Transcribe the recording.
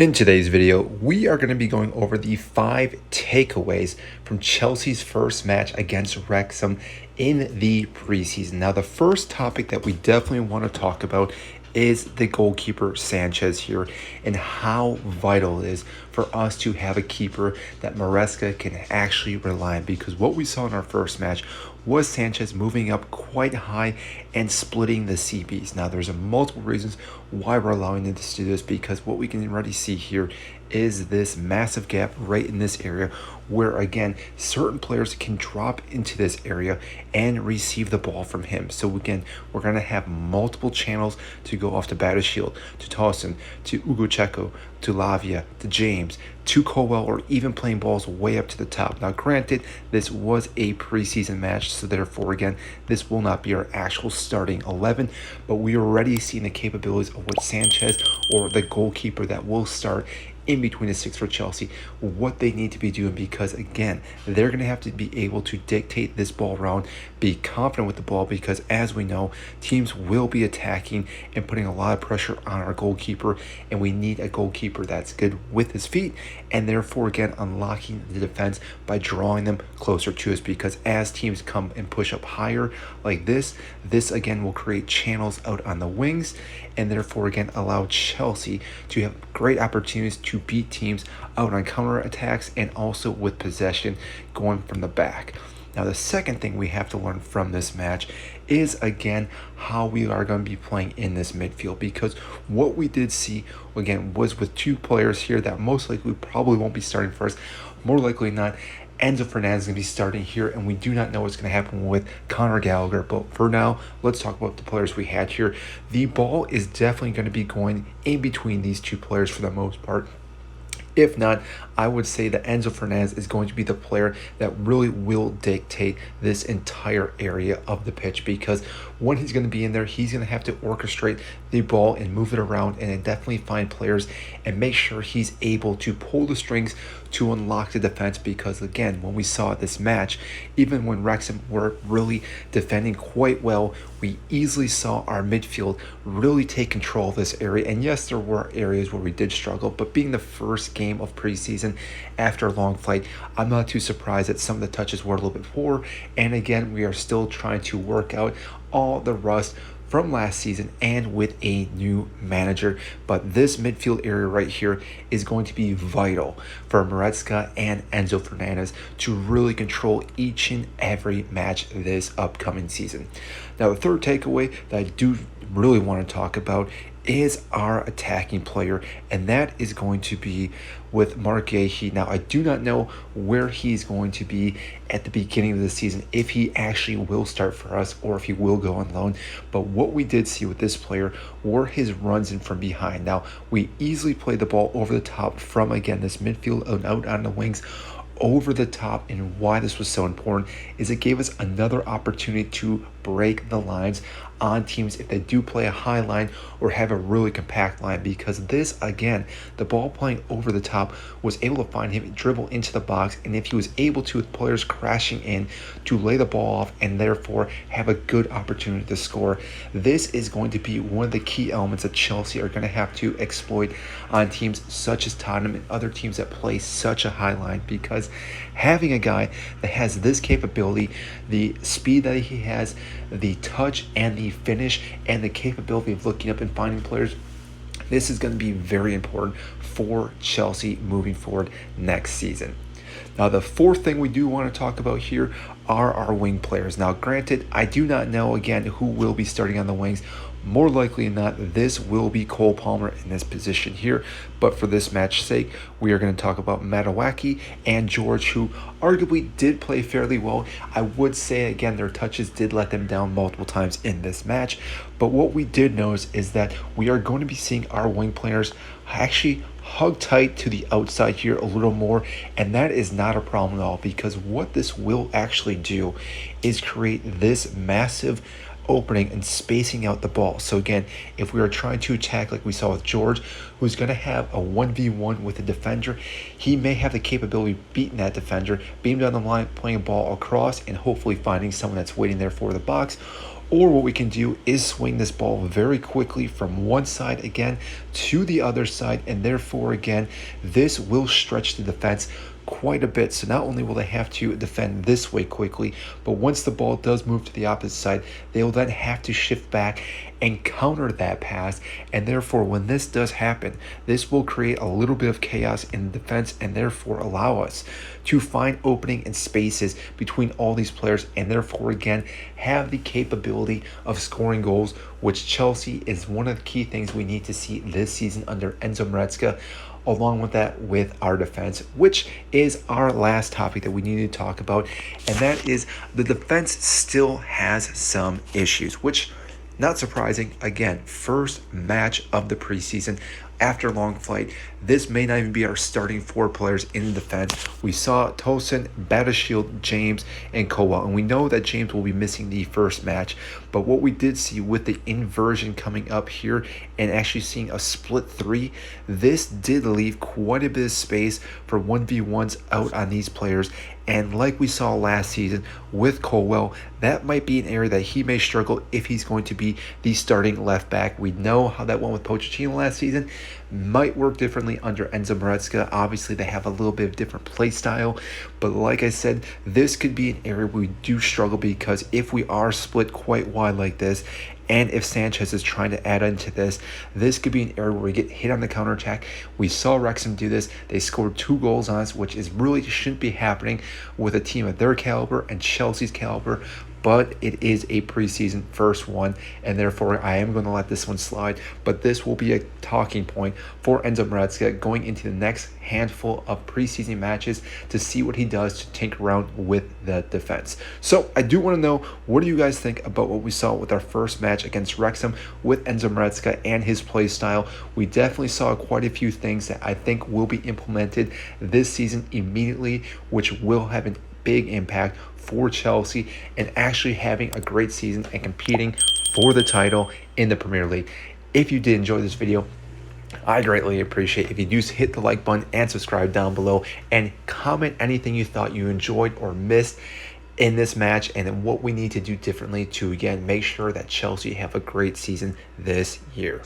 In today's video, we are going to be going over the 5 takeaways from Chelsea's first match against Wrexham in the preseason. Now, the first topic that we definitely want to talk about is the goalkeeper Sanchez here and how vital it is for us to have a keeper that Maresca can actually rely on, because what we saw in our first match was Sanchez moving up quite high and splitting the CBs. Now, there's multiple reasons why we're allowing him to do this, because what we can already see here is this massive gap right in this area where, again, certain players can drop into this area and receive the ball from him. So again, we're going to have multiple channels to go off to Battershield, to Towson, to Ugo Checo, to Lavia, to James, to Colwell, or even playing balls way up to the top. Now, granted, this was a preseason match, so therefore, again, this will not be our actual starting 11, but we are already seeing the capabilities of what Sanchez, or the goalkeeper that will start in between the six for Chelsea, what they need to be doing, because again, they're going to have to be able to dictate this ball around, be confident with the ball, because as we know, teams will be attacking and putting a lot of pressure on our goalkeeper, and we need a goalkeeper that's good with his feet, and therefore, again, unlocking the defense by drawing them closer to us, because as teams come and push up higher like this again will create channels out on the wings, and therefore, again, allow Chelsea to have great opportunities to beat teams out on counter attacks and also with possession going from the back. Now, the second thing we have to learn from this match is, again, how we are going to be playing in this midfield, because what we did see, again, was with two players here that most likely probably won't be starting first. More likely not, Enzo Fernandez is going to be starting here, and we do not know what's going to happen with Conor Gallagher. But for now, let's talk about the players we had here. The ball is definitely going to be going in between these two players for the most part. If not, I would say that Enzo Fernandez is going to be the player that really will dictate this entire area of the pitch, because when he's going to be in there, he's going to have to orchestrate the ball and move it around and definitely find players and make sure he's able to pull the strings to unlock the defense. Because again, when we saw this match, even when Wrexham were really defending quite well, we easily saw our midfield really take control of this area. And yes, there were areas where we did struggle, but being the first game of preseason after a long flight, I'm not too surprised that some of the touches were a little bit poor. And again, we are still trying to work out all the rust from last season and with a new manager. But this midfield area right here is going to be vital for Maresca and Enzo Fernandez to really control each and every match this upcoming season. Now, the third takeaway that I do really want to talk about is our attacking player, and that is going to be with Mark Guéhi. Now, I do not know where he's going to be at the beginning of the season, if he actually will start for us or if he will go on loan. But what we did see with this player were his runs in from behind. Now, we easily played the ball over the top from, again, this midfield and out on the wings, over the top. And why this was so important is it gave us another opportunity to break the lines on teams if they do play a high line or have a really compact line, because this, again, the ball playing over the top was able to find him, dribble into the box, and if he was able to, with players crashing in, to lay the ball off and therefore have a good opportunity to score. This is going to be one of the key elements that Chelsea are going to have to exploit on teams such as Tottenham and other teams that play such a high line, because having a guy that has this capability, the speed that he has, the touch and the finish, and the capability of looking up and finding players, this is going to be very important for Chelsea moving forward next season. Now, the fourth thing we do want to talk about here are our wing players. Now, granted, I do not know, again, who will be starting on the wings. More likely than not, this will be Cole Palmer in this position here. But for this match's sake, we are going to talk about Matawaki and George, who arguably did play fairly well. I would say, again, their touches did let them down multiple times in this match. But what we did notice is that we are going to be seeing our wing players actually hug tight to the outside here a little more, and that is not a problem at all, because what this will actually do is create this massive opening and spacing out the ball. So again, if we are trying to attack like we saw with George, who's going to have a 1v1 with a defender, he may have the capability of beating that defender, beating down the line, playing a ball across, and hopefully finding someone that's waiting there for the box. Or what we can do is swing this ball very quickly from one side again to the other side, and therefore again, this will stretch the defense quite a bit. So not only will they have to defend this way quickly, but once the ball does move to the opposite side, they will then have to shift back and counter that pass. And therefore, when this does happen, this will create a little bit of chaos in the defense and therefore allow us to find opening and spaces between all these players, and therefore again have the capability of scoring goals, which Chelsea is one of the key things we need to see this season under Enzo Maresca. Along with that, with our defense, which is our last topic that we need to talk about, and that is the defense still has some issues, which, not surprising, again, first match of the preseason after a long flight. This may not even be our starting 4 players in the defense. We saw Tosin, Battershield, James, and Colwell, and we know that James will be missing the first match. But what we did see with the inversion coming up here and actually seeing a split 3, this did leave quite a bit of space for 1v1s out on these players. And like we saw last season with Colwell, that might be an area that he may struggle if he's going to be the starting left back. We know how that went with Pochettino last season. Might work differently under Enzo Maresca. Obviously, they have a little bit of different play style. But like I said, this could be an area where we do struggle, because if we are split quite wide like this, and if Sanchez is trying to add into this, this could be an area where we get hit on the counterattack. We saw Wrexham do this. They scored 2 goals on us, which is really shouldn't be happening with a team of their caliber and Chelsea's caliber. But it is a preseason first one, and therefore I am going to let this one slide. But this will be a talking point for Enzo Maresca going into the next handful of preseason matches to see what he does to tinker around with the defense. So I do want to know, what do you guys think about what we saw with our first match against Wrexham with Enzo Maresca and his play style? We definitely saw quite a few things that I think will be implemented this season immediately, which will have a big impact for Chelsea and actually having a great season and competing for the title in the Premier League. If you did enjoy this video, I greatly appreciate if you do hit the like button and subscribe down below, and comment anything you thought you enjoyed or missed in this match, and then what we need to do differently to again make sure that Chelsea have a great season this year.